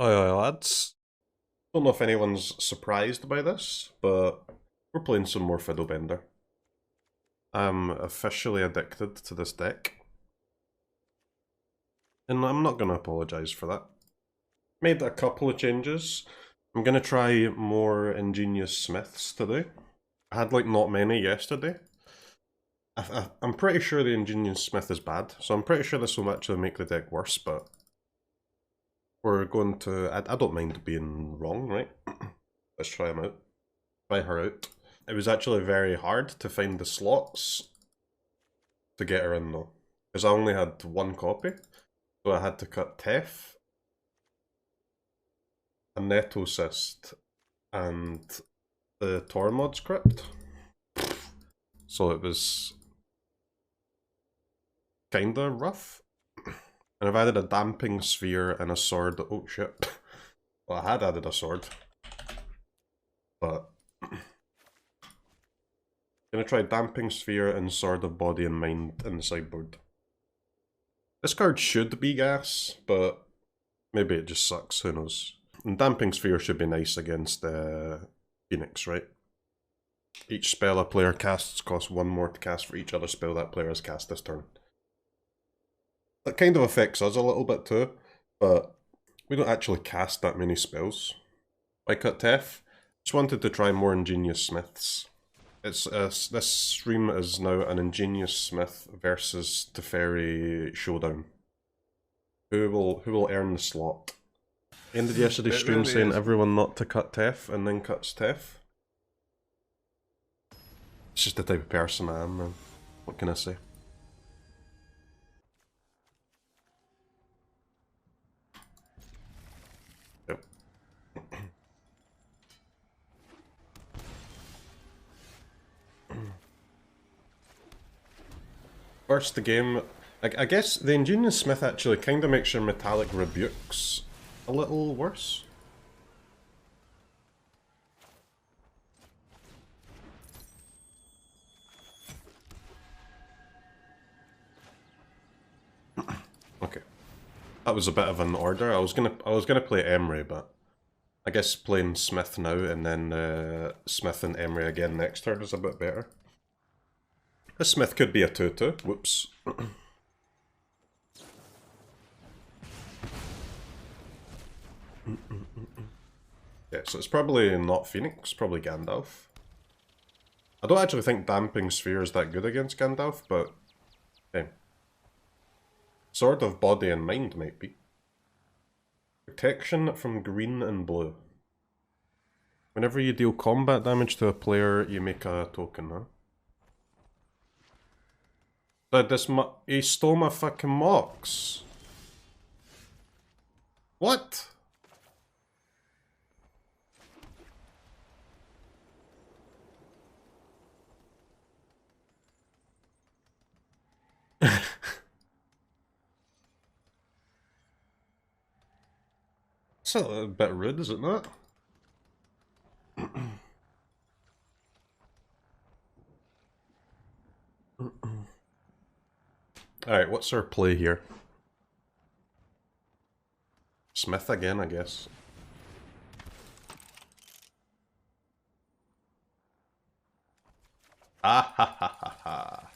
Aye, lads. Don't know if anyone's surprised by this, but we're playing some more Fiddlebender. I'm officially addicted to this deck. And I'm not going to apologise for that. Made a couple of changes. I'm going to try more Ingenious Smiths today. I had like not many yesterday. I'm pretty sure the Ingenious Smith is bad, so I'm pretty sure this will actually make the deck worse, but we're going to... I don't mind being wrong, right? Let's try him out. Try her out. It was actually very hard to find the slots to get her in though, because I only had one copy, so I had to cut Tef, a Nettlecyst, and the Tormod's Crypt. So it was kinda rough. And I've added a Damping Sphere and a sword. Oh shit. Well, I had added a sword. But gonna try Damping Sphere and Sword of Body and Mind in the sideboard. This card should be gas, but maybe it just sucks, who knows. And Damping Sphere should be nice against Phoenix, right? Each spell a player casts costs 1 more to cast for each other spell that player has cast this turn. That kind of affects us a little bit too, but we don't actually cast that many spells. I cut Tef. Just wanted to try more Ingenious Smiths. It's this stream is now an Ingenious Smith versus Teferi showdown. Who will earn the slot? Ended yesterday's stream really saying everyone not to cut Tef and then cuts Tef. It's just the type of person I am, man. What can I say? Yep. First the game, I guess the Ingenious Smith actually kind of makes your Metallic Rebukes a little worse. Okay, that was a bit of an order. I was gonna play Emry, but I guess playing Smith now and then Smith and Emry again next turn is a bit better. This Smith could be a 2-2. Whoops. Yeah, so it's probably not Phoenix, probably Gandalf. I don't actually think Damping Sphere is that good against Gandalf, but okay. Sword of Body and Mind might be. Protection from green and blue. Whenever you deal combat damage to a player, you make a token, huh? But he stole my fucking Mox. What? It's a bit rude, is it not? Alright, what's our play here? Smith again, I guess. Ah ha ha ha ha.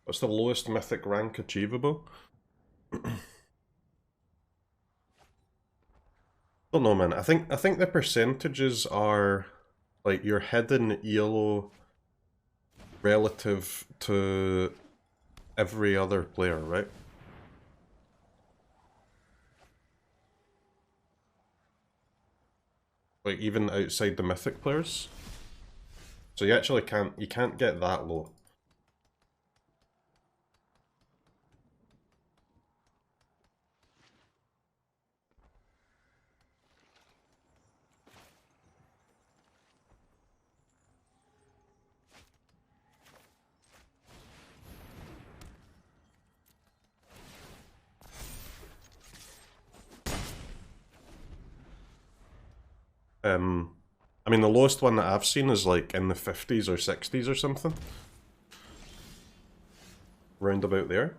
What's the lowest mythic rank achievable? Don't know, man. I think the percentages are like your hidden ELO relative to every other player, right? Like even outside the mythic players. So you actually can't get that low. I mean, the lowest one that I've seen is like in the 50s or 60s or something. Round about there.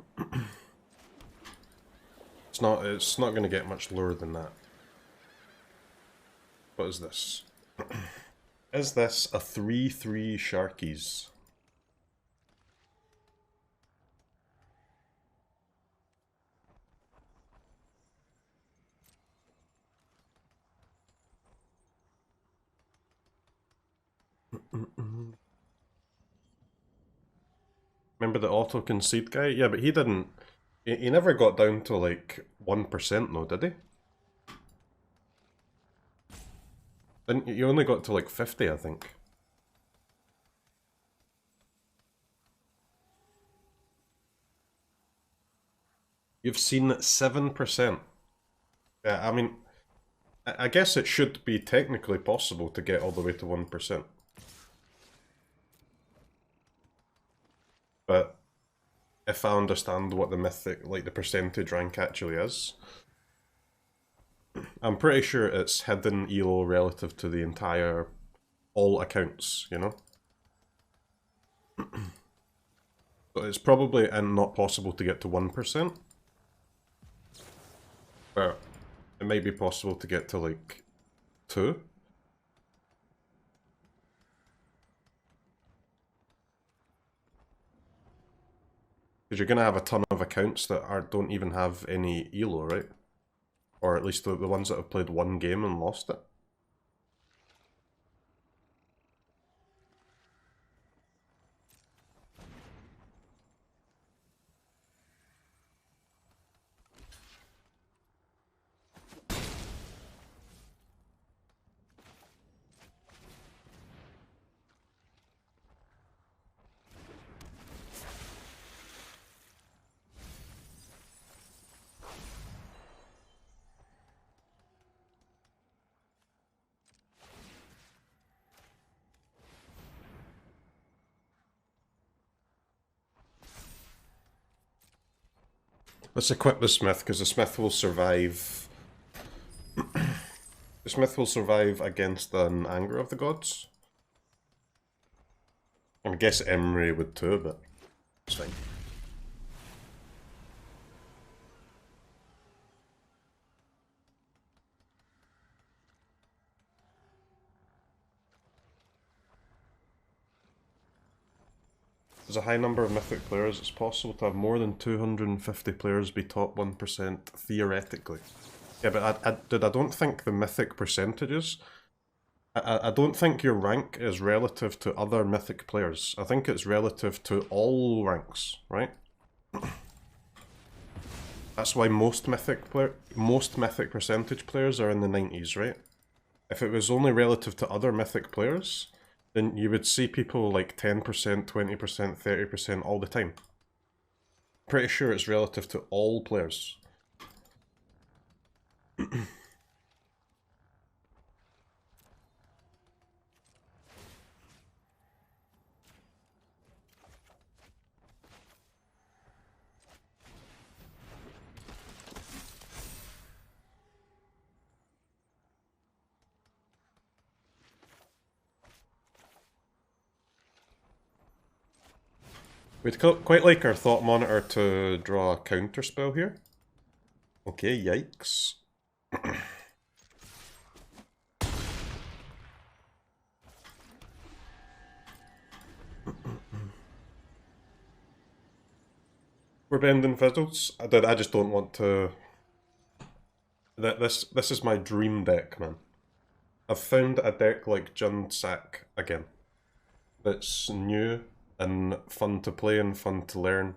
It's not going to get much lower than that. What is this? Is this a 3/3 Sharkies? Remember the auto concede guy? Yeah, but he didn't. He never got down to like 1% though, did he? Didn't you only got to like 50, I think. You've seen 7%. Yeah, I mean, I guess it should be technically possible to get all the way to 1%. But if I understand what the mythic, like the percentage rank actually is, I'm pretty sure it's hidden elo relative to the entire, all accounts, you know? So it's probably not possible to get to 1%. But it may be possible to get to like 2. Because you're going to have a ton of accounts that don't even have any elo, right? Or at least the ones that have played one game and lost it. Let's equip the Smith, because the Smith will survive. The Smith will survive against an Anger of the Gods. I guess Emry would too, but it's fine. There's a high number of Mythic players. It's possible to have more than 250 players be top 1%, theoretically. Yeah, but I don't think the Mythic percentages... I don't think your rank is relative to other Mythic players. I think it's relative to all ranks, right? That's why most Mythic percentage players are in the 90s, right? If it was only relative to other Mythic players, then you would see people like 10%, 20%, 30% all the time. Pretty sure it's relative to all players. We'd quite like our Thought Monitor to draw a counter spell here. Okay, yikes. We're bending fizzles. I just don't want to... This is my dream deck, man. I've found a deck like Jundsak again. That's new and fun to play and fun to learn.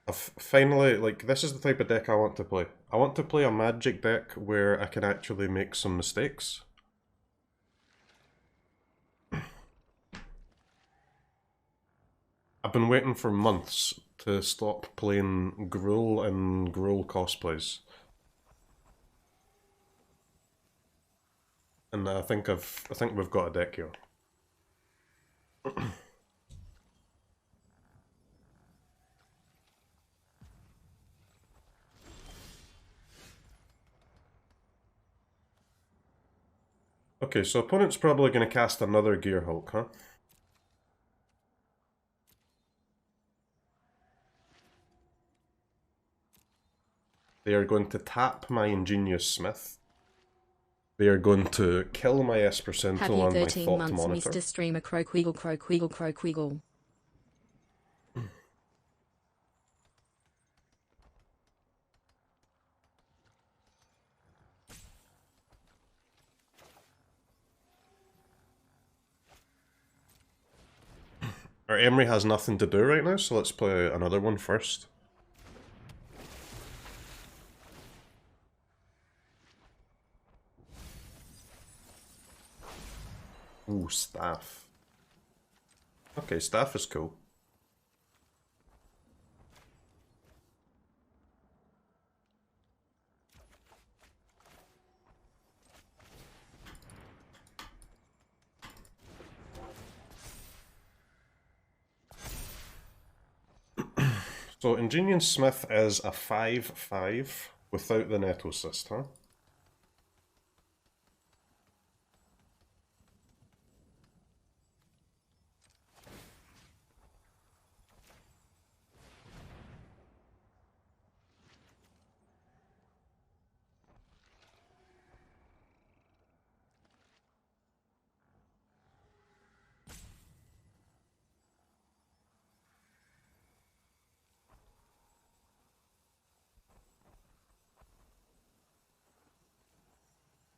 I've finally, like, this is the type of deck I want to play. I want to play a Magic deck where I can actually make some mistakes. I've been waiting for months to stop playing Gruul and Gruul cosplays. And I think we've got a deck here. Okay, so opponent's probably going to cast another Gearhulk, huh? They are going to tap my Ingenious Smith. They are going to kill my Esper Sentinel on my Thought Monitor. Mr. Streamer CROKEYZ. Our Emry has nothing to do right now, so let's play another one first. Ooh, Staff. Okay, Staff is cool. So Ingenious Smith is a 5/5 without the Nettlecyst, huh?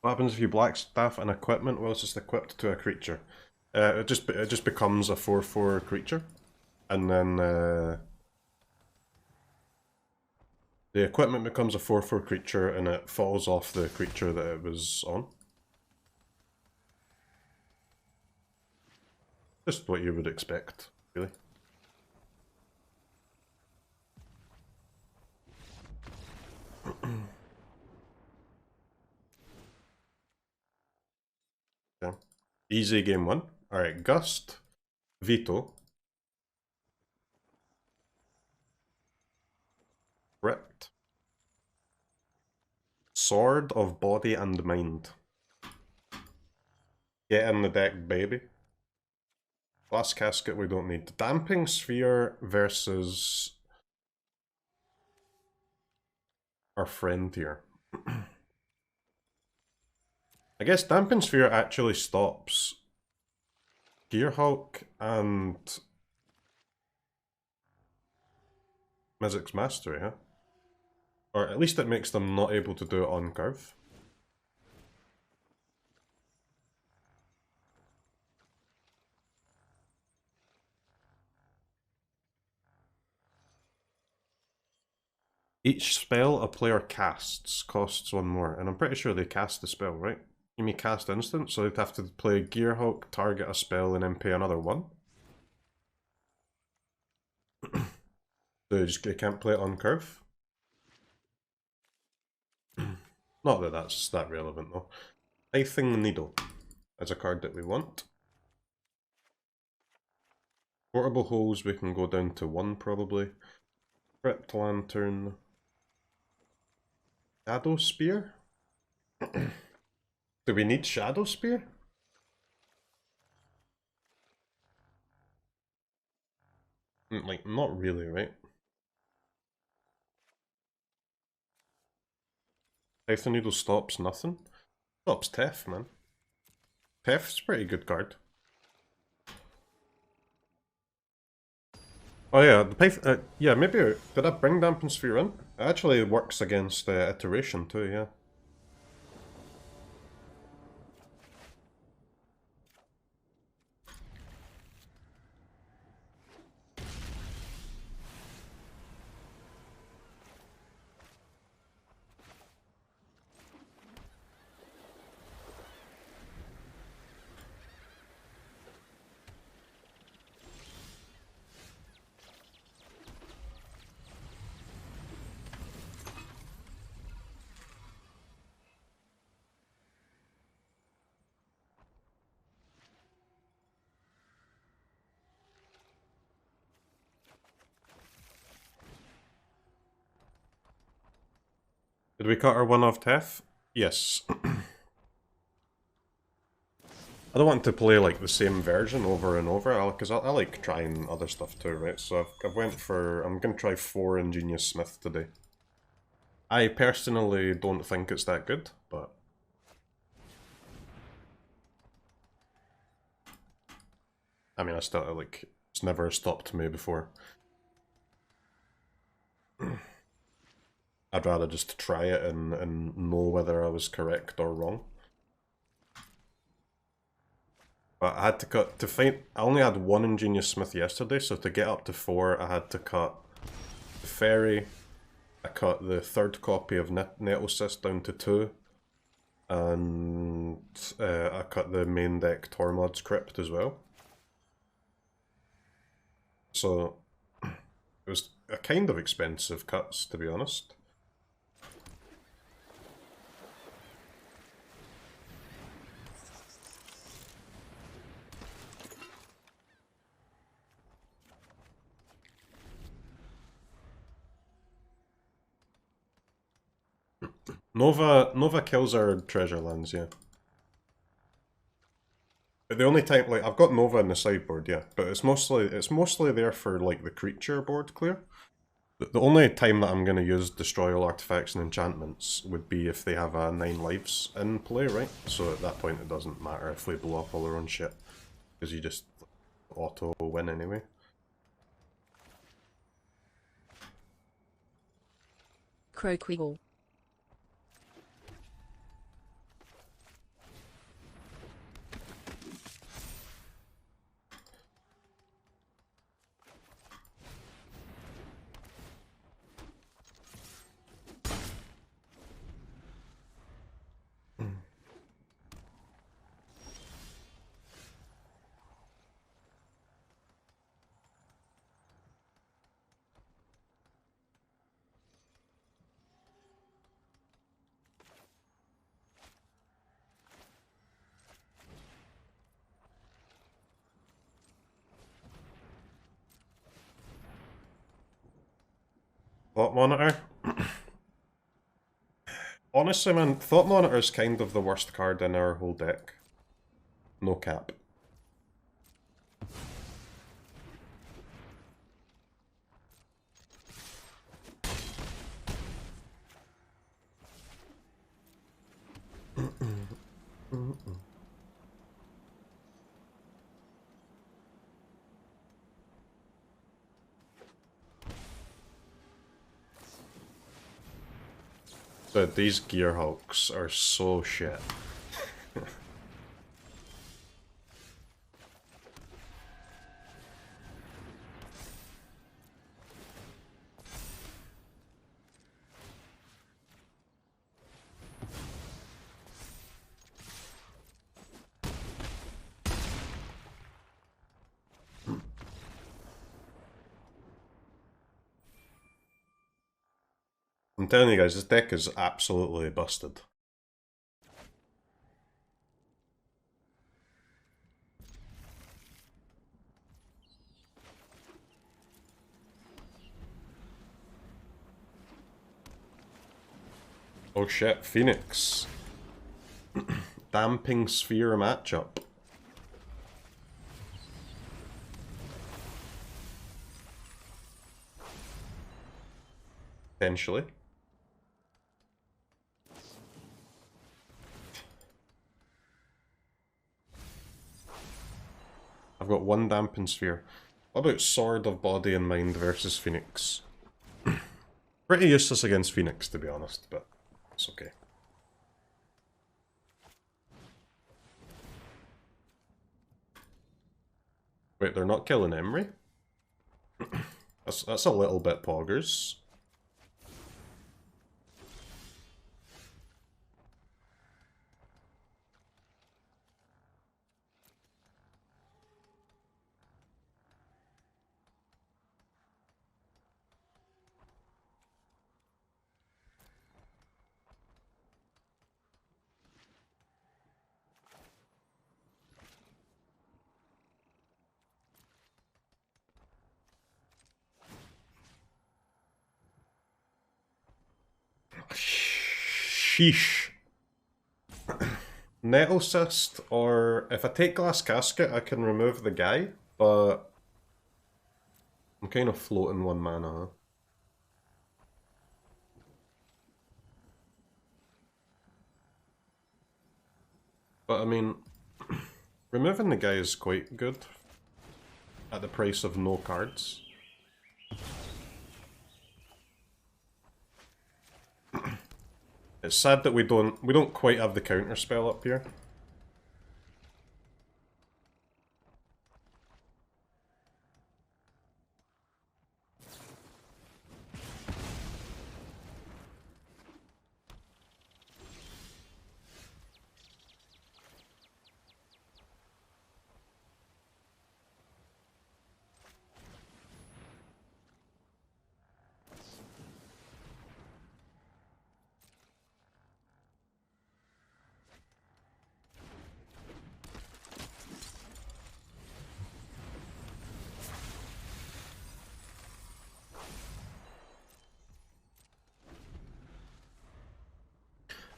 What happens if you Blackstaff an equipment whilst it's equipped to a creature? It just becomes a 4/4 creature, and then the equipment becomes a 4/4 creature, and it falls off the creature that it was on. Just what you would expect, really. Okay. Easy game one. Alright, Gust, Veto, Crypt, Sword of Body and Mind. Get in the deck, baby. Glass Casket we don't need. Damping Sphere versus our friend here. I guess Damping Sphere actually stops Gearhulk and Mizzix's Mastery, huh? Or at least it makes them not able to do it on curve. Each spell a player casts costs one more, and I'm pretty sure they cast the spell, right? You mean cast instant, so they'd have to play Gearhulk, target a spell, and then pay another one? They can't play it on curve? Not that that's that relevant though. Pithing Needle is a card that we want. Portable Holes we can go down to 1 probably. Crypt Lantern. Shadowspear? Do we need Shadowspear? Like, not really, right? Pithing Needle stops nothing. Stops Tef, man. Tef's a pretty good card. Oh yeah, the Python. Yeah, maybe did I bring Damping Sphere in? It actually works against Iteration too. Yeah. Did we cut our one off Tef? Yes. I don't want to play like the same version over and over, because I like trying other stuff too, right? So I've went for, I'm going to try 4 Ingenious Smith today. I personally don't think it's that good, but... I mean, I still, like, it's never stopped me before. I'd rather just try it and know whether I was correct or wrong. But I had to cut, I only had 1 Ingenious Smith yesterday, so to get up to 4, I had to cut the Fairy, I cut the 3rd copy of Nettlecyst down to 2, and I cut the main deck Tormod's Crypt as well. So, it was a kind of expensive cuts, to be honest. Nova kills our treasure lands, yeah. But the only time, like, I've got Nova in the sideboard, yeah, but it's mostly there for like the creature board clear. The only time that I'm going to use destroy all artifacts and enchantments would be if they have a 9 lives in play, right? So at that point it doesn't matter if we blow up all our own shit, because you just auto win anyway. CROKEYZ. Thought Monitor? Honestly, man, Thought Monitor is kind of the worst card in our whole deck. No cap. But these Gearhulks are so shit. I'm telling you guys, this deck is absolutely busted. Oh shit, Phoenix. Damping Sphere matchup. Potentially. I've got 1 Dampen Sphere. What about Sword of Body and Mind versus Phoenix? Pretty useless against Phoenix, to be honest, but it's okay. Wait, they're not killing Emry? That's a little bit poggers. Sheesh. Nettlecyst, or if I take Glass Casket, I can remove the guy, but I'm kind of floating 1 mana. Huh? But I mean, removing the guy is quite good at the price of no cards. It's sad that we don't quite have the counter spell up here.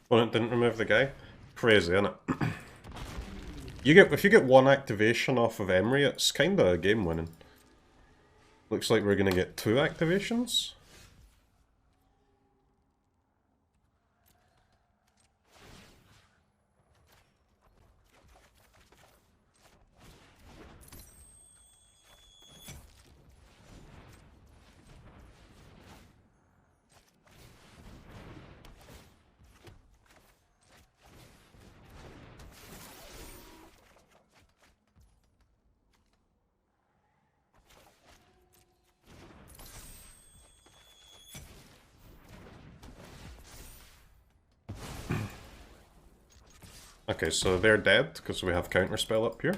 Well, it didn't remove the guy. Crazy, isn't it? If you get 1 activation off of Emry, it's kinda game winning. Looks like we're gonna get 2 activations. Okay, so they're dead because we have counterspell up here.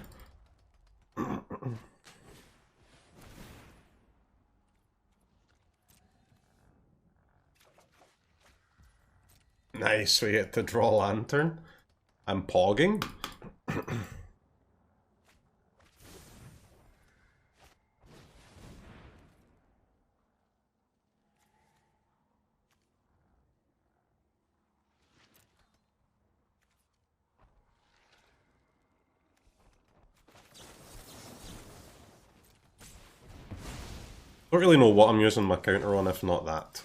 Nice, we get to draw Lantern. I'm pogging. Don't really know what I'm using my counter on if not that.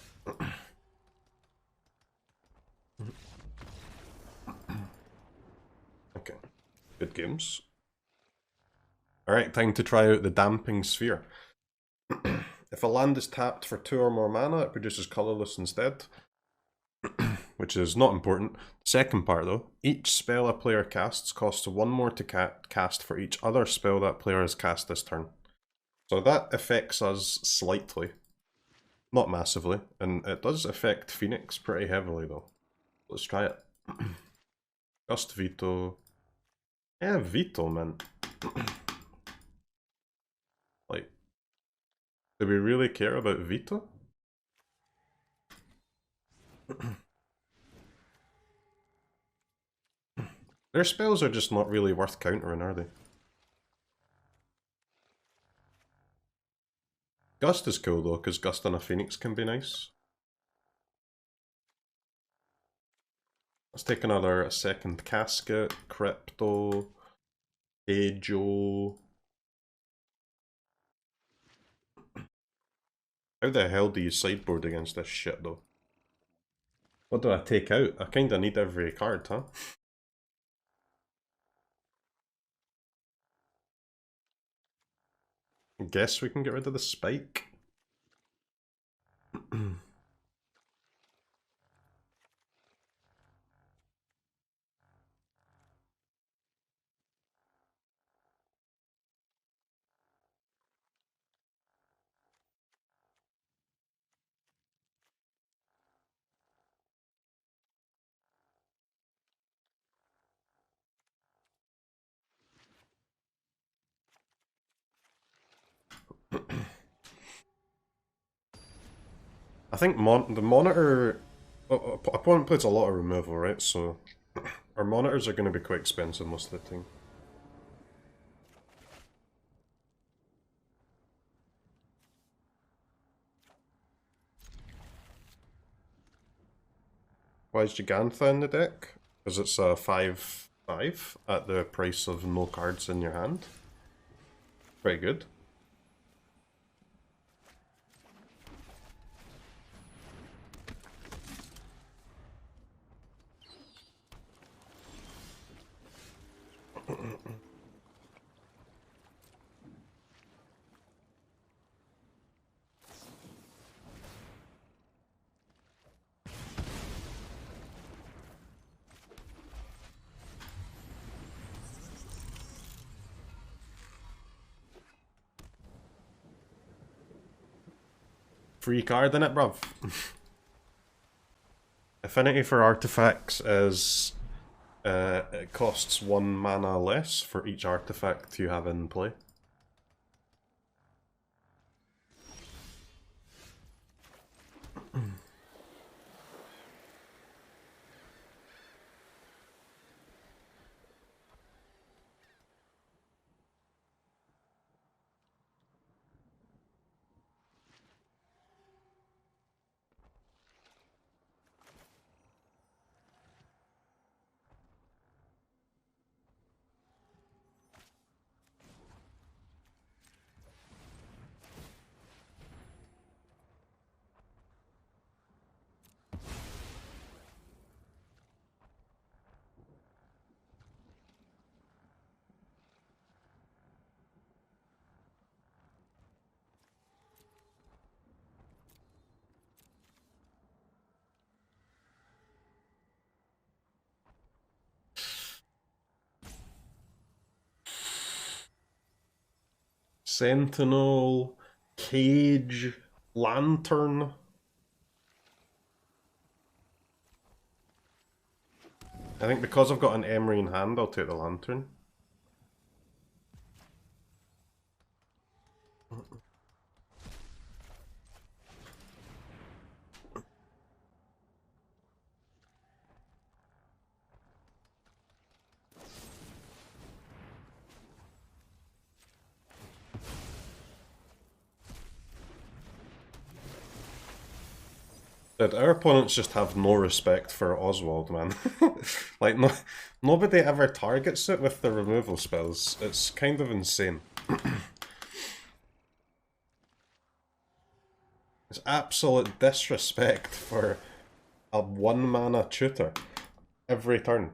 Okay, good games. Alright, time to try out the Damping Sphere. If a land is tapped for 2 or more mana, it produces colourless instead. Which is not important. Second part though, each spell a player casts costs 1 more to cast for each other spell that player has cast this turn. So that affects us slightly. Not massively, and it does affect Phoenix pretty heavily though. Let's try it. Gust Veto. Yeah, Veto, man. Like, do we really care about Veto? Their spells are just not really worth countering, are they? Gust is cool though, because Gust on a Phoenix can be nice. Let's take another second casket, Crypto, Ajo. How the hell do you sideboard against this shit though? What do I take out? I kinda need every card, huh? Guess we can get rid of the spike. I think the monitor... opponent plays a lot of removal, right? So our monitors are going to be quite expensive most of the time. Why is Jegantha in the deck? Because it's a 5 5 at the price of no cards in your hand. Very good. Free card in it, bruv. Affinity for artifacts is it costs 1 mana less for each artifact you have in play. Sentinel, Cage, Lantern. I think because I've got an Emry in hand, I'll take the Lantern. Dude, our opponents just have no respect for Oswald, man. Like, nobody ever targets it with the removal spells. It's kind of insane. It's absolute disrespect for a 1 mana tutor every turn.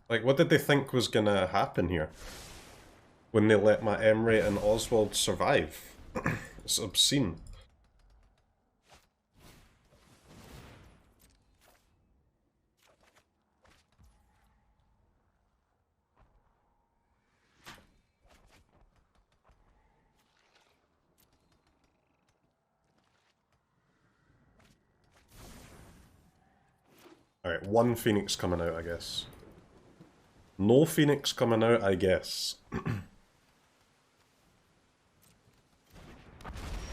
Like, what did they think was gonna happen here? When they let my Emry and Oswald survive? It's obscene. Alright, 1 Phoenix coming out, I guess. No Phoenix coming out, I guess.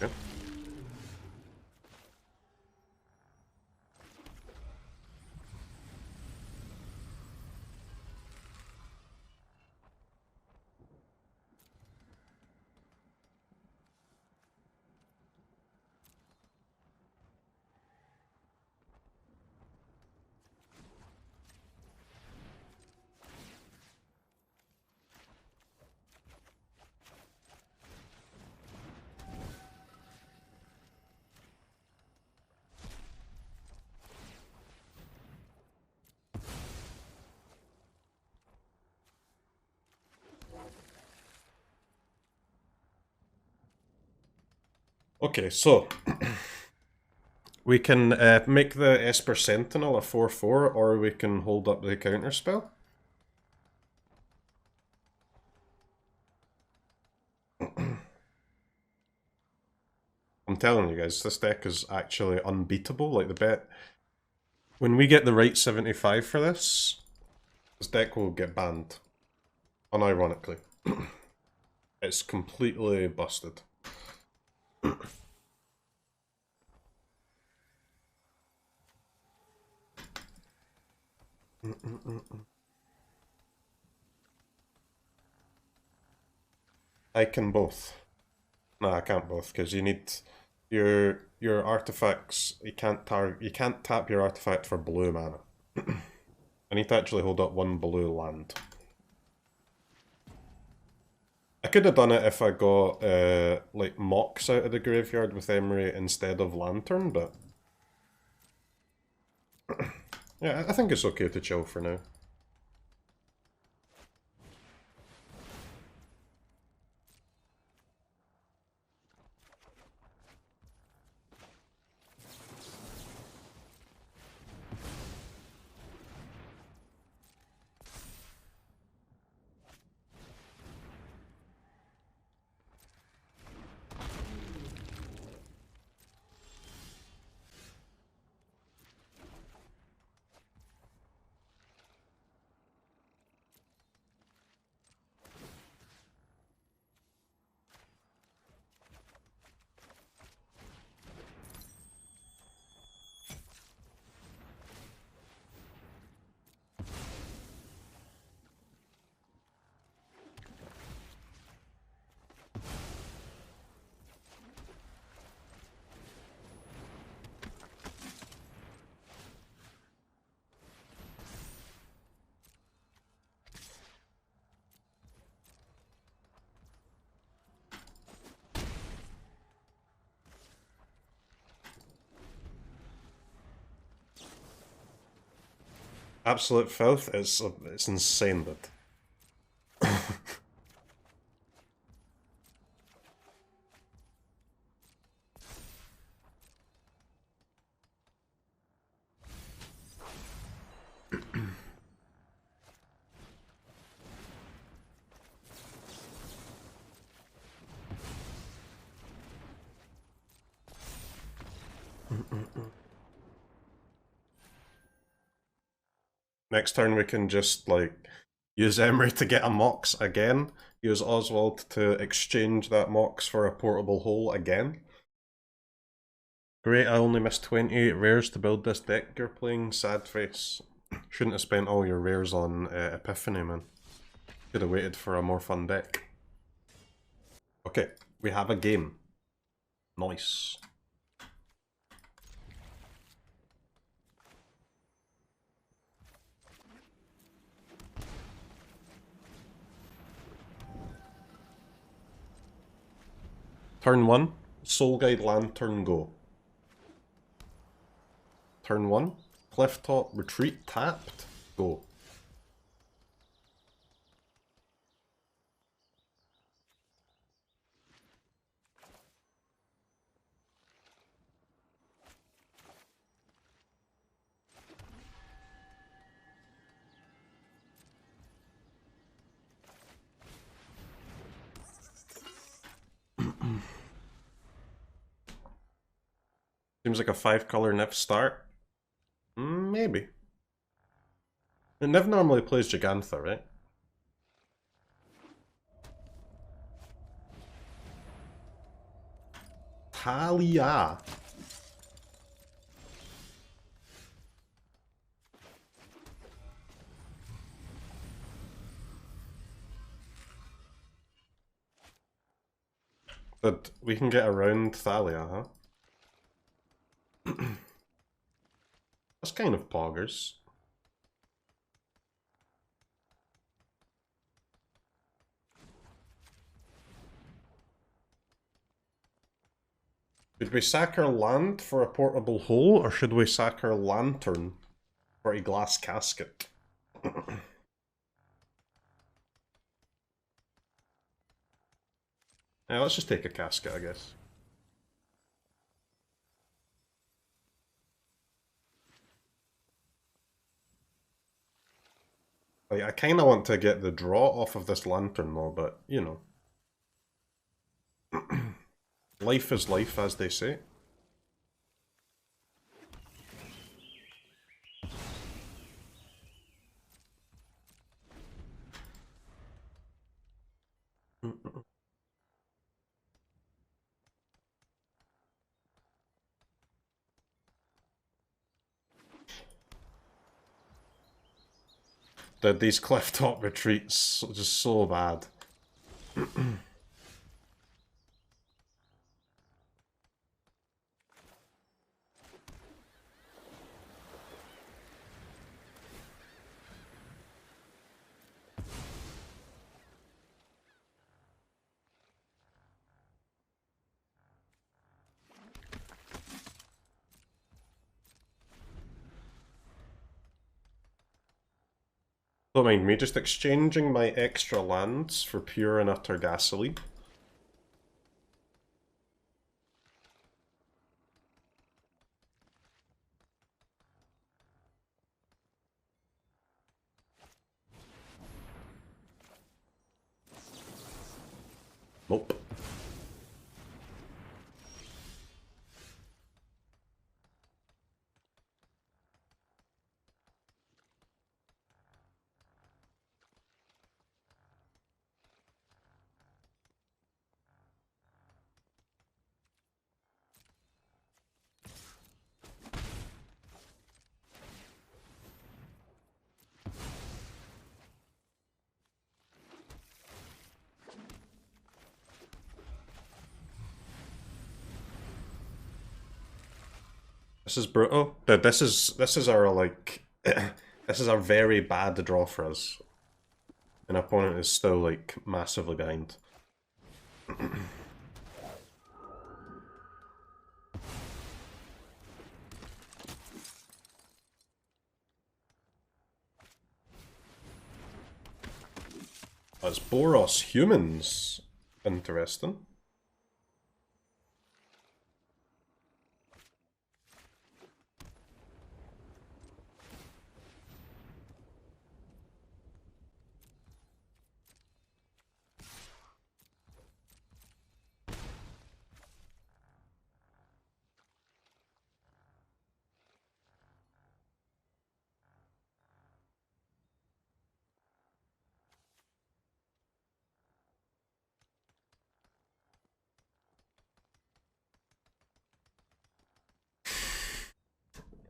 Okay. Okay, so We can make the Esper Sentinel a 4/4, or we can hold up the counter spell. I'm telling you guys, this deck is actually unbeatable. Like, the bet... When we get the right 75 for this deck will get banned. Unironically. It's completely busted. I can both. No, I can't both, because you need your artifacts. You can't tap your artifact for blue mana. I need to actually hold up one blue land. I could have done it if I got like Mox out of the graveyard with Emry instead of Lantern, but yeah, I think it's okay to chill for now. Absolute filth. It's insane, but next turn we can just like use Emry to get a Mox again. Use Oswald to exchange that Mox for a portable hole again. Great, I only missed 28 rares to build this deck you're playing, sad face. Shouldn't have spent all your rares on Epiphany, man. Could have waited for a more fun deck. Okay, we have a game. Nice. Turn 1, Soul Guide Lantern, go. Turn 1, Clifftop Retreat tapped, go. Seems like a 5-color Niv start. Maybe. Niv normally plays Jegantha, right? Talia. But we can get around Thalia, huh? That's kind of poggers. Should we sack our land for a portable hole, or should we sack our lantern for a glass casket? Yeah, let's just take a casket, I guess. Like, I kind of want to get the draw off of this lantern though, but, you know. Life is life, as they say. These clifftop retreats are just so bad. Don't mind me just exchanging my extra lands for pure and utter gasoline. Nope. This is brutal. This is our like this is a very bad draw for us. An opponent is still like massively behind. That's Boros humans. Interesting.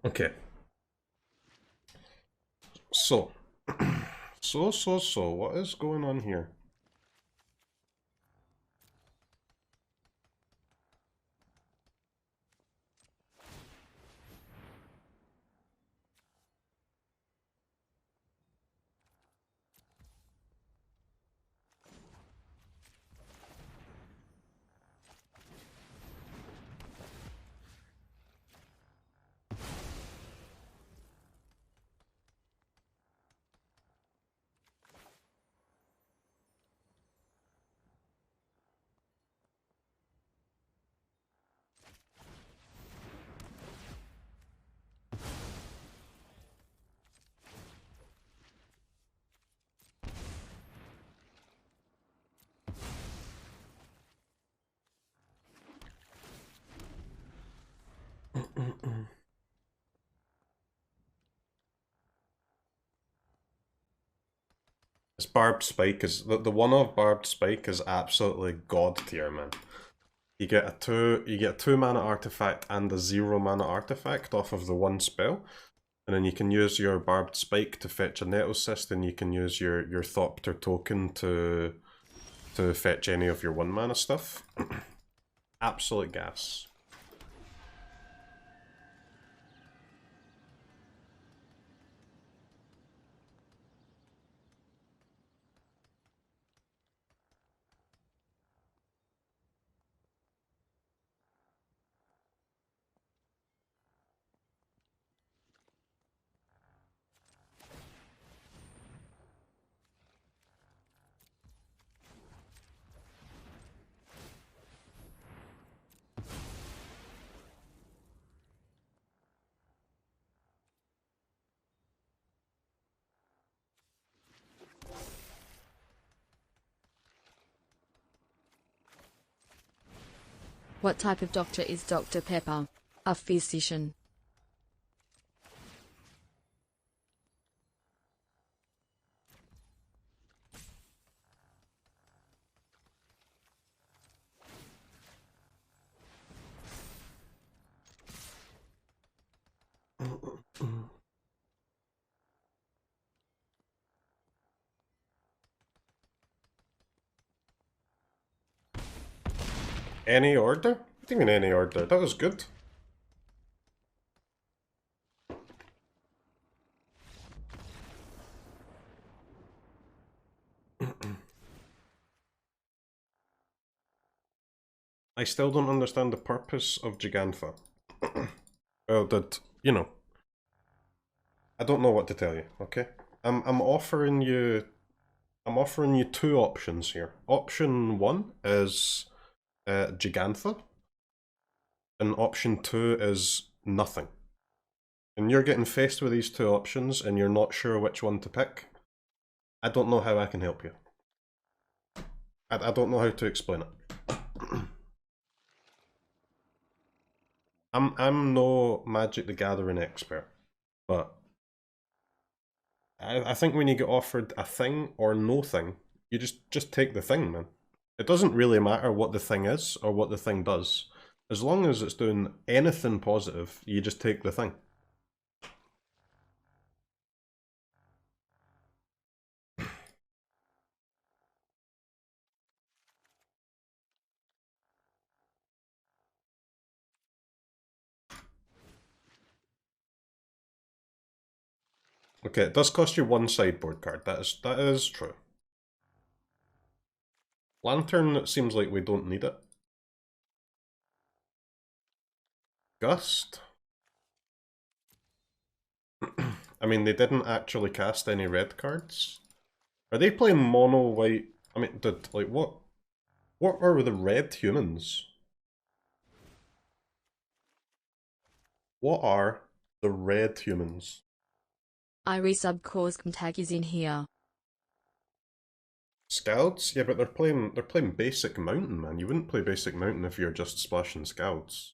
Okay. So, what is going on here? This Barbed Spike is the one of Barbed Spike is absolutely god tier, man. You get a 2 mana artifact and a 0 mana artifact off of the one spell, and then you can use your Barbed Spike to fetch a Nettlecyst, and you can use your Thopter token to fetch any of your 1 mana stuff. Absolute gas. What type of doctor is Dr. Pepper? A physician. Any order? What do you mean any order? That was good. I still don't understand the purpose of Jegantha. Well, you know, I don't know what to tell you, okay? I'm offering you two options here. Option one is Jegantha, and option two is nothing. And you're getting faced with these two options and you're not sure which one to pick. I don't know how I can help you. I don't know how to explain it. I'm no Magic the Gathering expert, but I think when you get offered a thing or no thing, you just take the thing, man. It doesn't really matter what the thing is or what the thing does. As long as it's doing anything positive, you just take the thing. Okay, it does cost you one sideboard card. That is true. Lantern, it seems like we don't need it. Gust? I mean, they didn't actually cast any red cards. Are they playing mono white? I mean, like what are the red humans? What are the red humans? I resub CROKEYZ MTG is in here. Scouts? Yeah, but they're playing basic mountain, man. You wouldn't play basic mountain if you're just splashing scouts.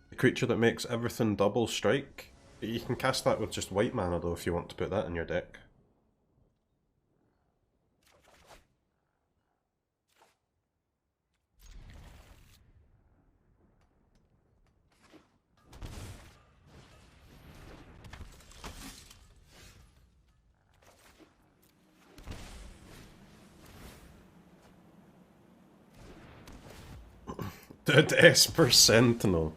The creature that makes everything double strike. You can cast that with just white mana though if you want to put that in your deck. Dude, Esper Sentinel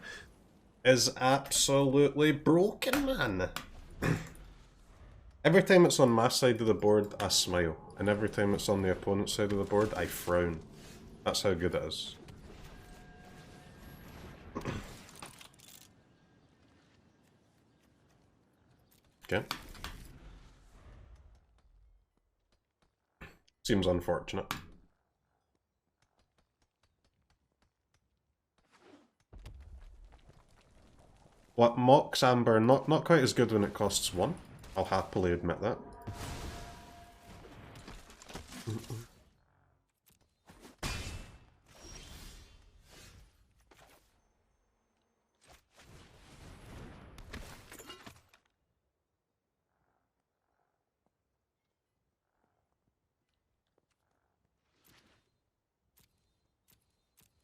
is absolutely broken, man. Every time it's on my side of the board, I smile. And every time it's on the opponent's side of the board, I frown. That's how good it is. Okay. Seems unfortunate. What, Mox Amber, not quite as good when it costs one. I'll happily admit that.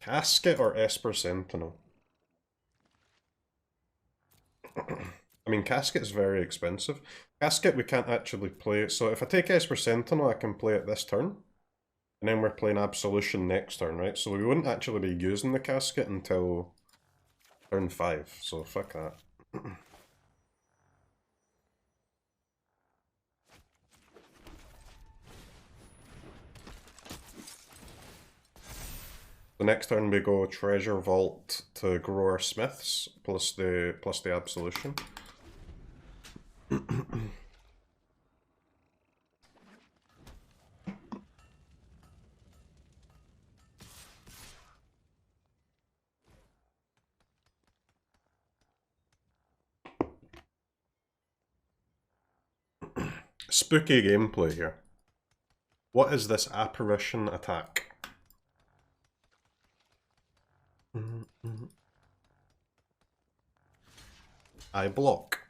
Casket or Esper Sentinel? I mean, Casket's very expensive. Casket we can't actually play, so if I take Esper Sentinel I can play it this turn. And then we're playing Absolution next turn, right? So we wouldn't actually be using the Casket until turn 5, so fuck that. The next turn we go Treasure Vault to grow our Smiths, plus the Absolution. spooky gameplay here. What is this apparition attack? I block.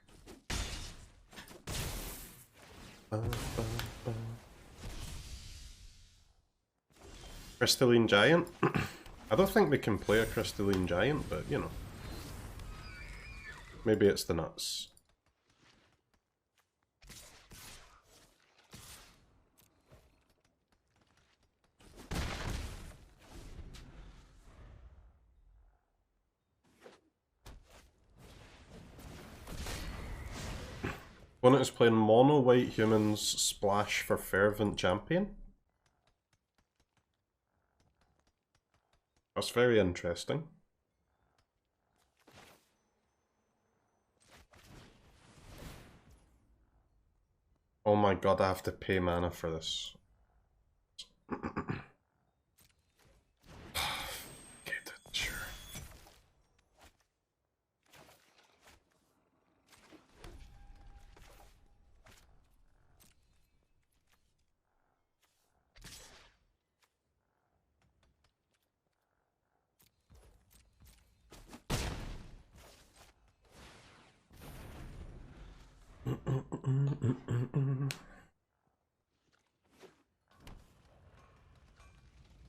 Crystalline Giant? I don't think we can play a Crystalline Giant, but you know. Maybe it's the nuts. Opponent is playing mono white humans splash for Fervent Champion. That's very interesting. Oh my god, I have to pay mana for this. Get it, sure.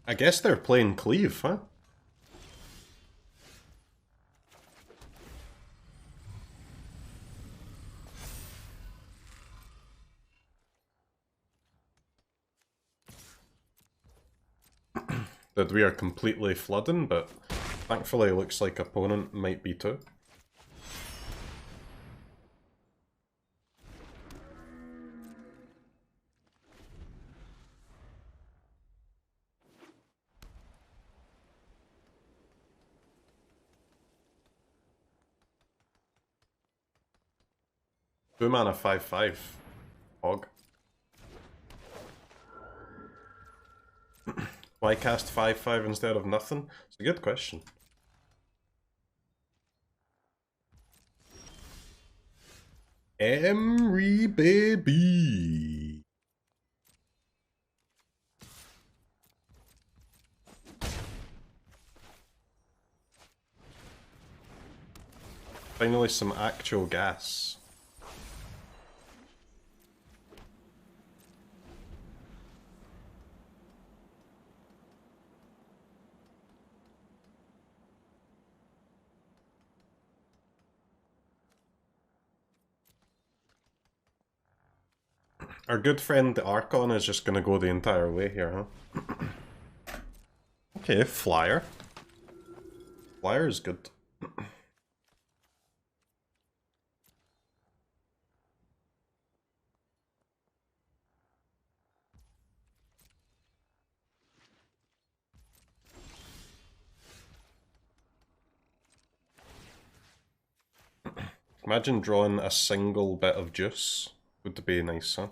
I guess they're playing Cleave, huh? That we are completely flooding, but thankfully it looks like opponent might be too. Two mana 5/5. Hog. Why cast 5/5 instead of nothing? It's a good question. Emry baby. Finally some actual gas. Our good friend the Archon is just gonna go the entire way here, huh? Okay, Flyer. Flyer is good. Imagine drawing a single bit of juice. Would be nice, huh?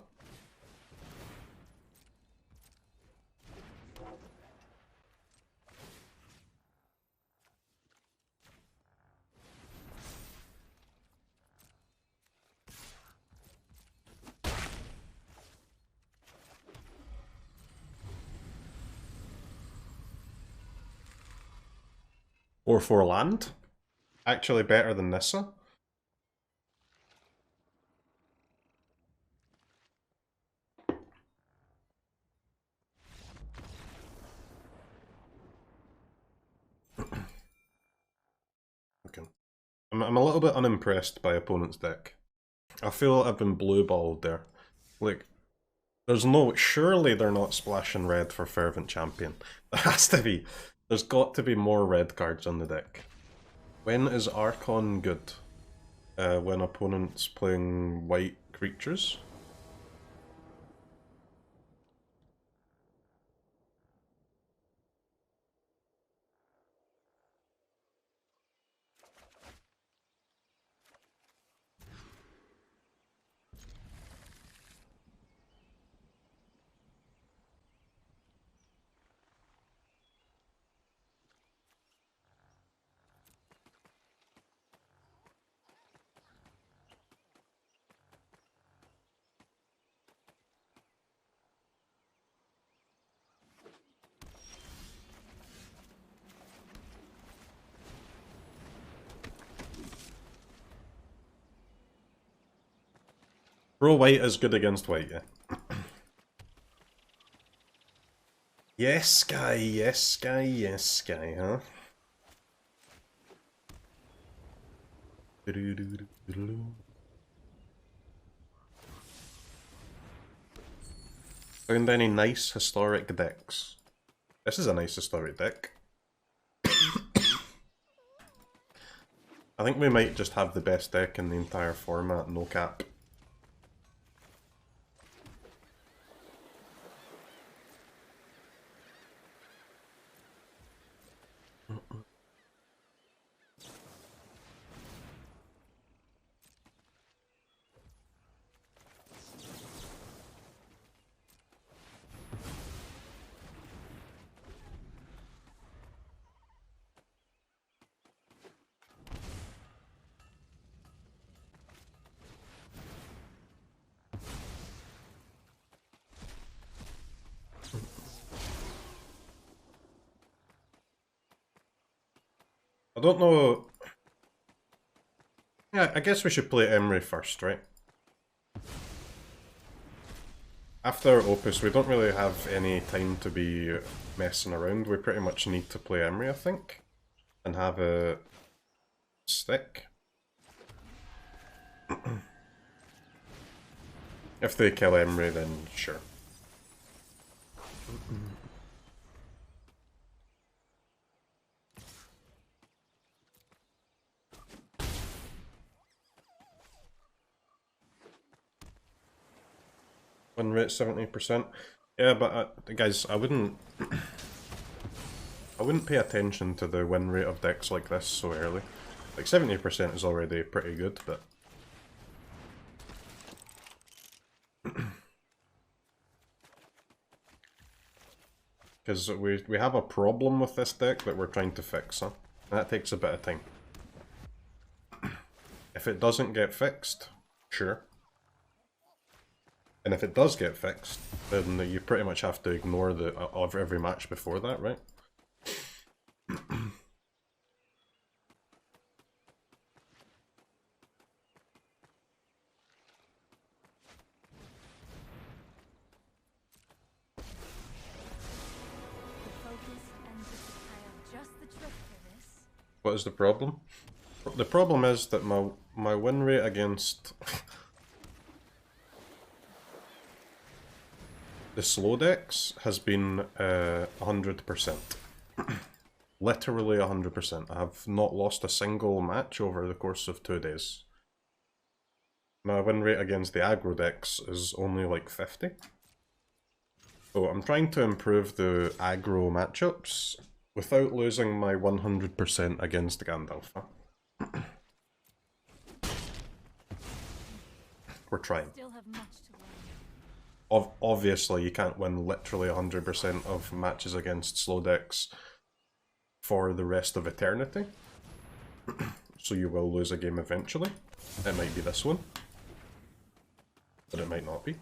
Or for land? Actually better than Nissa? Okay. I'm a little bit unimpressed by opponent's deck. I feel I've been blue-balled there. Like, surely they're not splashing red for Fervent Champion. There has to be. There's got to be more red cards on the deck. When is Archon good? When opponent's playing white creatures? Pro white is good against white, yeah. Yes, guy, yes, guy, yes, guy, huh? Found any nice historic decks? This is a nice historic deck. I think we might just have the best deck in the entire format, no cap. I don't know. Yeah, I guess we should play Emry first, right? After Opus, we don't really have any time to be messing around. We pretty much need to play Emry, I think, and have a stick. If they kill Emry, then sure. Win rate 70%. Yeah, but guys, I wouldn't pay attention to the win rate of decks like this so early. Like 70% is already pretty good, but because we have a problem with this deck that we're trying to fix, huh? And that takes a bit of time. If it doesn't get fixed, sure. And if it does get fixed, then you pretty much have to ignore the of every match before that, right? What is the problem? The problem is that my win rate against the slow decks has been 100%. Literally 100%. I have not lost a single match over the course of 2 days. My win rate against the aggro decks is only like 50. So I'm trying to improve the aggro matchups without losing my 100% against Gandalf. We're trying. Obviously, you can't win literally 100% of matches against slow decks for the rest of eternity. So you will lose a game eventually. It might be this one, but it might not be.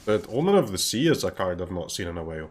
But Omen of the Sea is a card I've not seen in a while.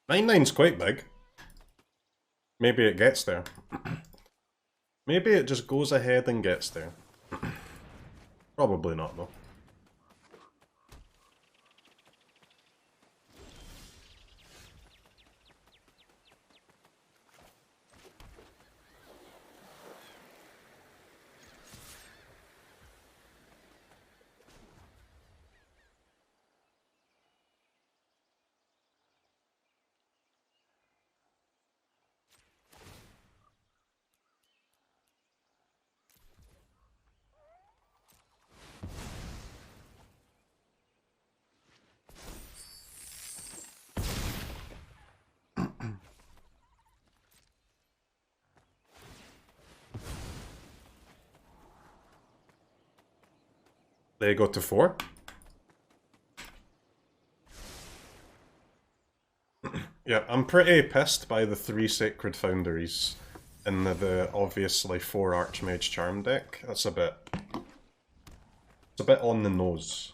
9/9's quite big. Maybe it gets there. Maybe it just goes ahead and gets there. Probably not, though. They go to 4. Yeah, I'm pretty pissed by the 3 Sacred Foundries in the obviously 4 Archmage Charm deck. That's a bit... It's a bit on the nose.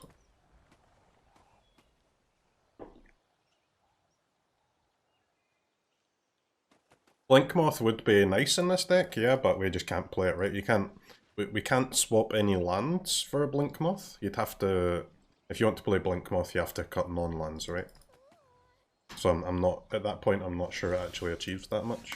Blinkmoth would be nice in this deck, yeah, but we just can't play it right. You can't... We can't swap any lands for a Blinkmoth. You'd have to... If you want to play Blinkmoth, you have to cut non-lands, right? So I'm not... At that point, I'm not sure it actually achieves that much.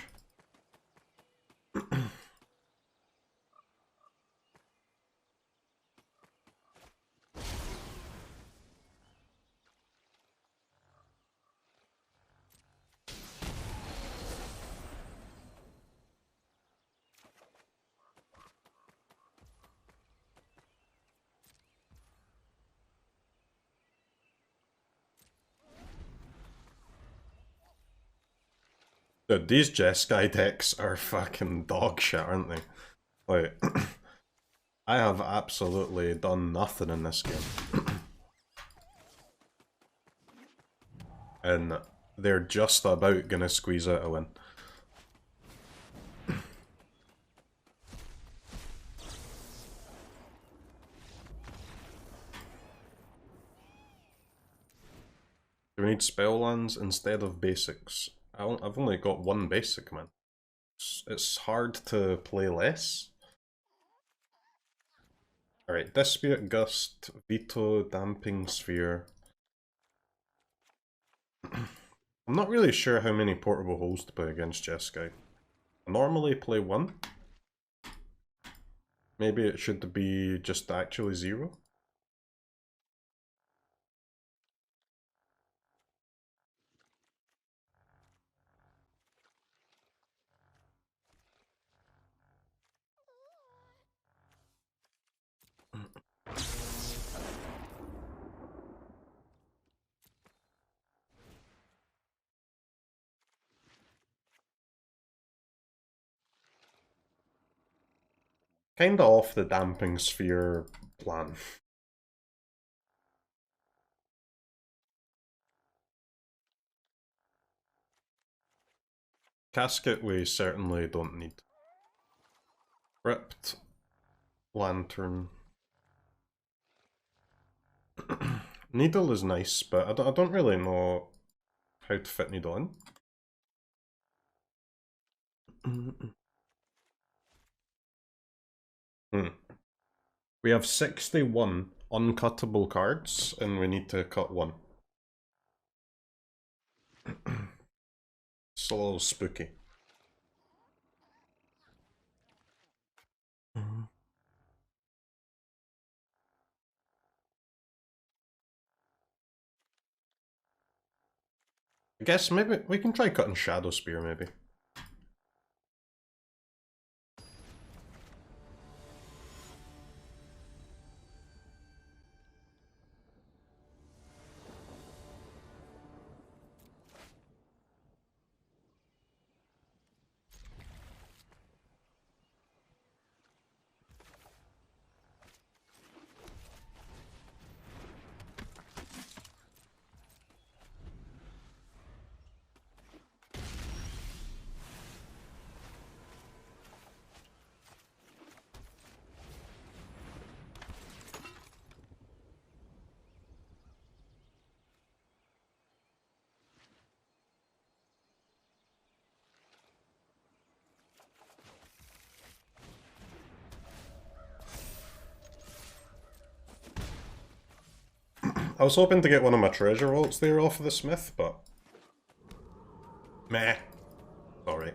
Dude, these Jeskai decks are fucking dog shit, aren't they? Like, I have absolutely done nothing in this game. And they're just about gonna squeeze out a win. Do we need spell lands instead of basics? I've only got 1 basic, man. It's hard to play less. Alright, Dispute, Gust, Veto, Damping Sphere. I'm not really sure how many portable holes to play against Jeskai. I normally play 1. Maybe it should be just actually 0. Kinda off the Damping Sphere plan. Casket we certainly don't need. Crypt, Lantern. Needle is nice, but I don't really know how to fit Needle in. We have 61 uncuttable cards, and we need to cut 1. It's a little spooky. I guess maybe we can try cutting Shadowspear, maybe. I was hoping to get one of my treasure vaults there off of the Smith, but... meh. Sorry.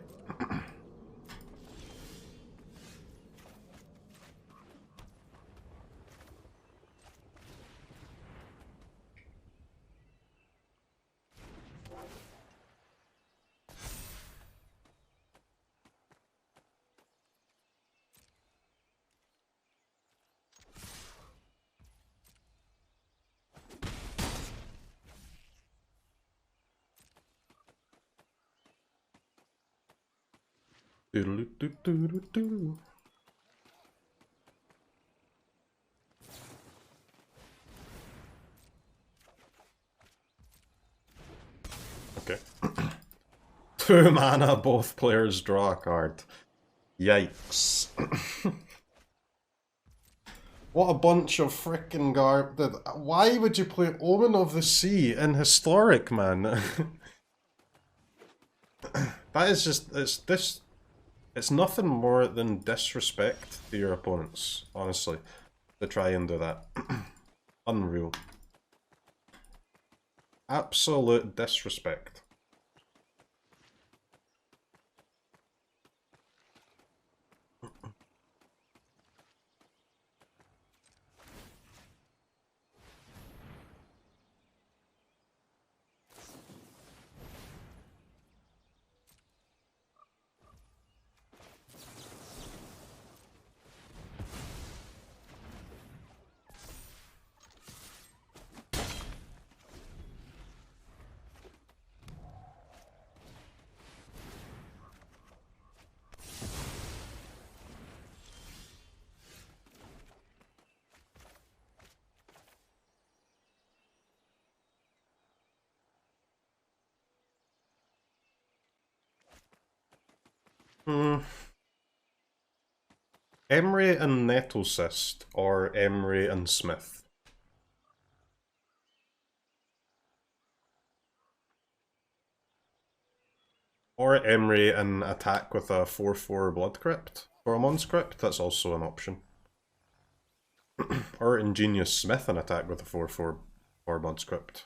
Doodle-doo-doo-doo-doo. Okay. 2 mana, both players draw a card. Yikes. What a bunch of frickin' garbage. Why would you play Omen of the Sea in Historic, man? That is just, it's nothing more than disrespect to your opponents, honestly, to try and do that. Unreal. Absolute disrespect. Emry and Nettlecyst, or Emry and Smith? Or Emry and attack with a 4/4 Blood Crypt? For a Mon's Crypt, that's also an option. Or Ingenious Smith and attack with a 4/4 Blood Crypt.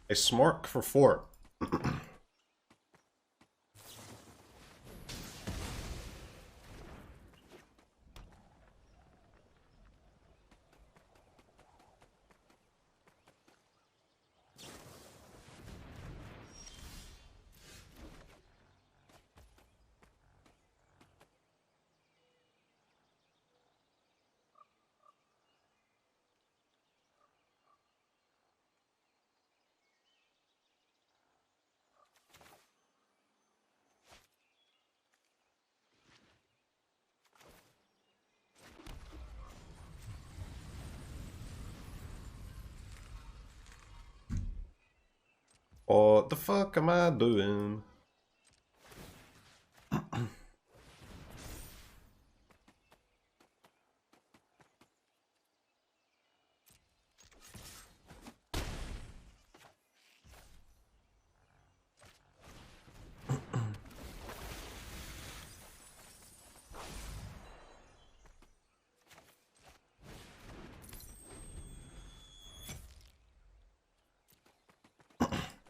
A Smork for 4. What the fuck am I doing?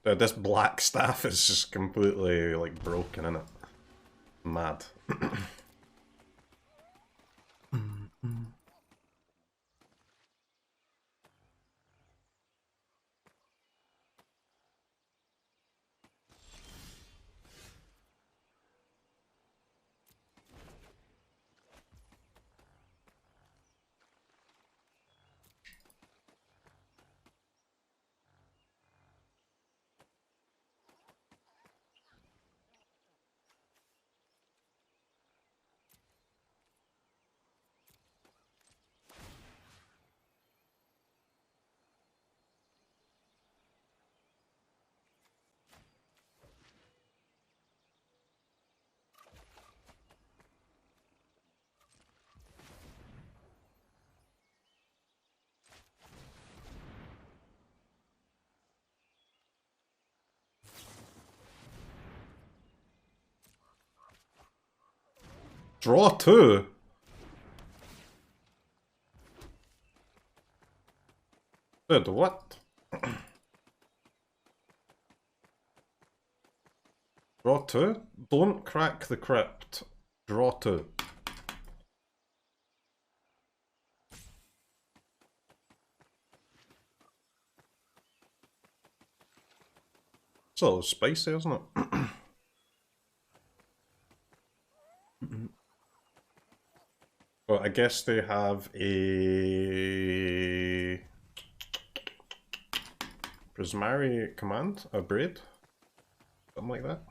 This Blackstaff is just completely, like, broken, innit? Mad. Draw 2? Dude, what? Draw 2? Don't crack the Crypt. Draw 2. It's a little spicy, isn't it? Well, I guess they have a Prismari command, a braid, something like that.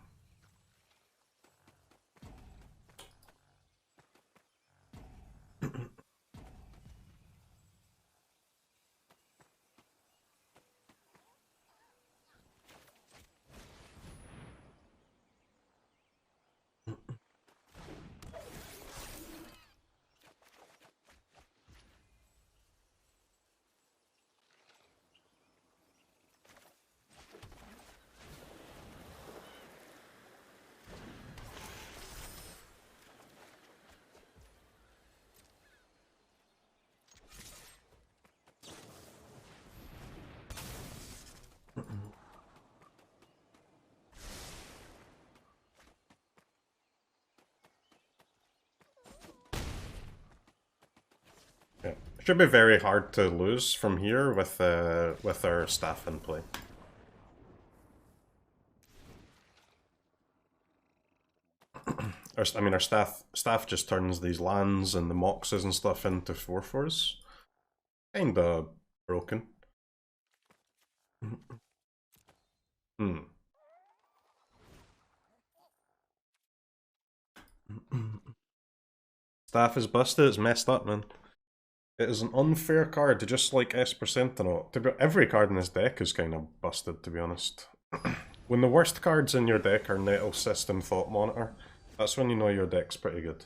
Yeah. It should be very hard to lose from here with our staff in play. Our staff just turns these lands and the moxes and stuff into 4/4s. Kinda broken. Staff is busted, it's messed up, man. It is an unfair card, just like Esper Sentinel. Every card in this deck is kind of busted, to be honest. When the worst cards in your deck are Nettlecyst and Thought Monitor, that's when you know your deck's pretty good.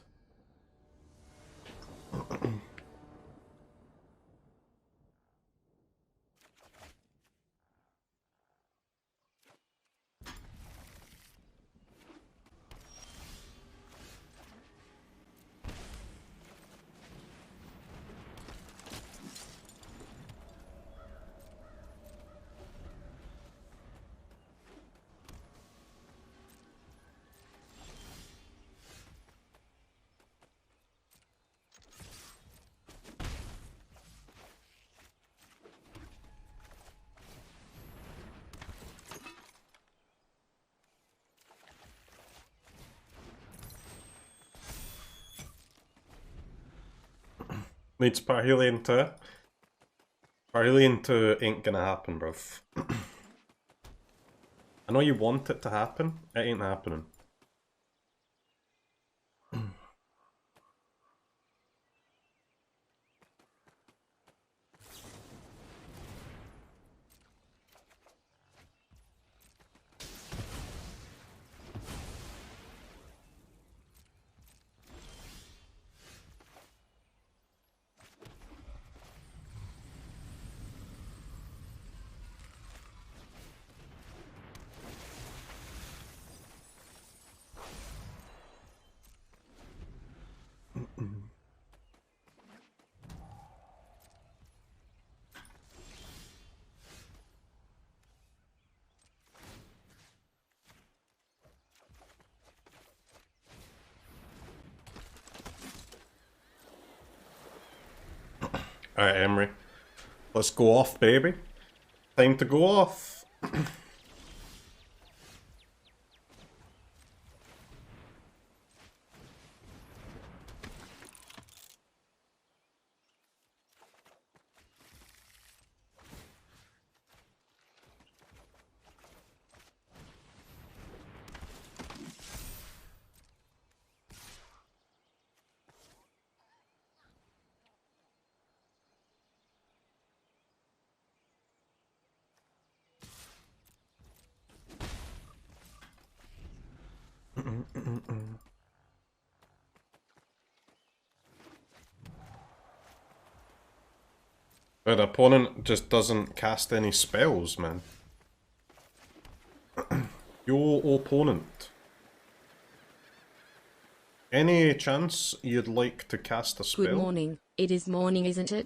Needs Parhelion 2. Parhelion 2 ain't gonna happen, bruv. I know you want it to happen, it ain't happening. Alright, Emry. Let's go off, baby. Time to go off. But the opponent just doesn't cast any spells, man. Yo, opponent. Any chance you'd like to cast a spell? Good morning. It is morning, isn't it?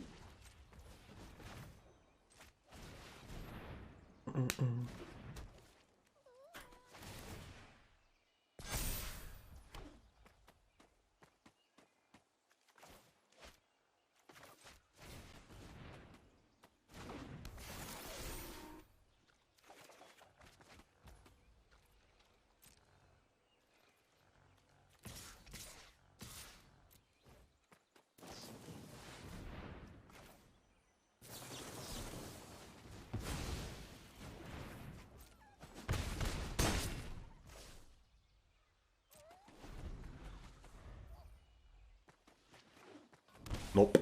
Nope.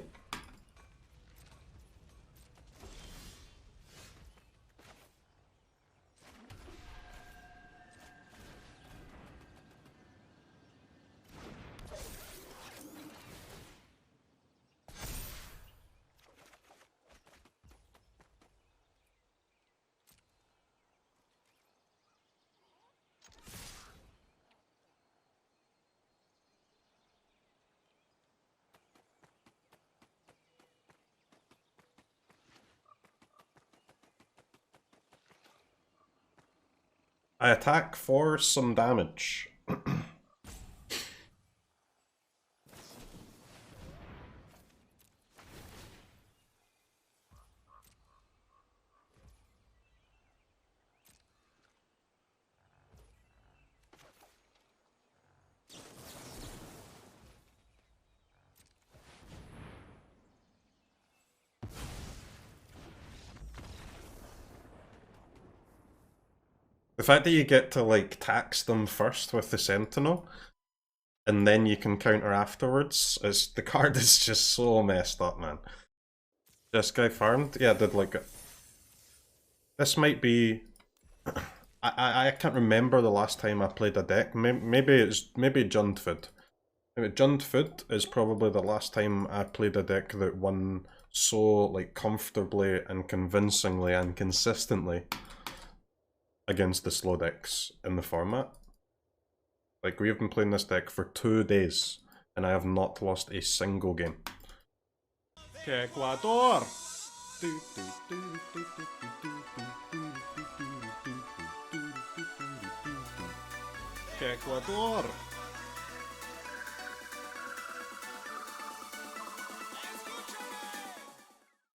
I attack for some damage. The fact that you get to, like, tax them first with the Sentinel, and then you can counter afterwards, is the card is just so messed up, man. This guy farmed? Yeah, did like... This might be... I can't remember the last time I played a deck. Maybe Jundfud. Maybe Jundfud is probably the last time I played a deck that won so, like, comfortably and convincingly and consistently against the slow decks in the format. Like, we have been playing this deck for 2 days, and I have not lost a single game. Ecuador! Ecuador!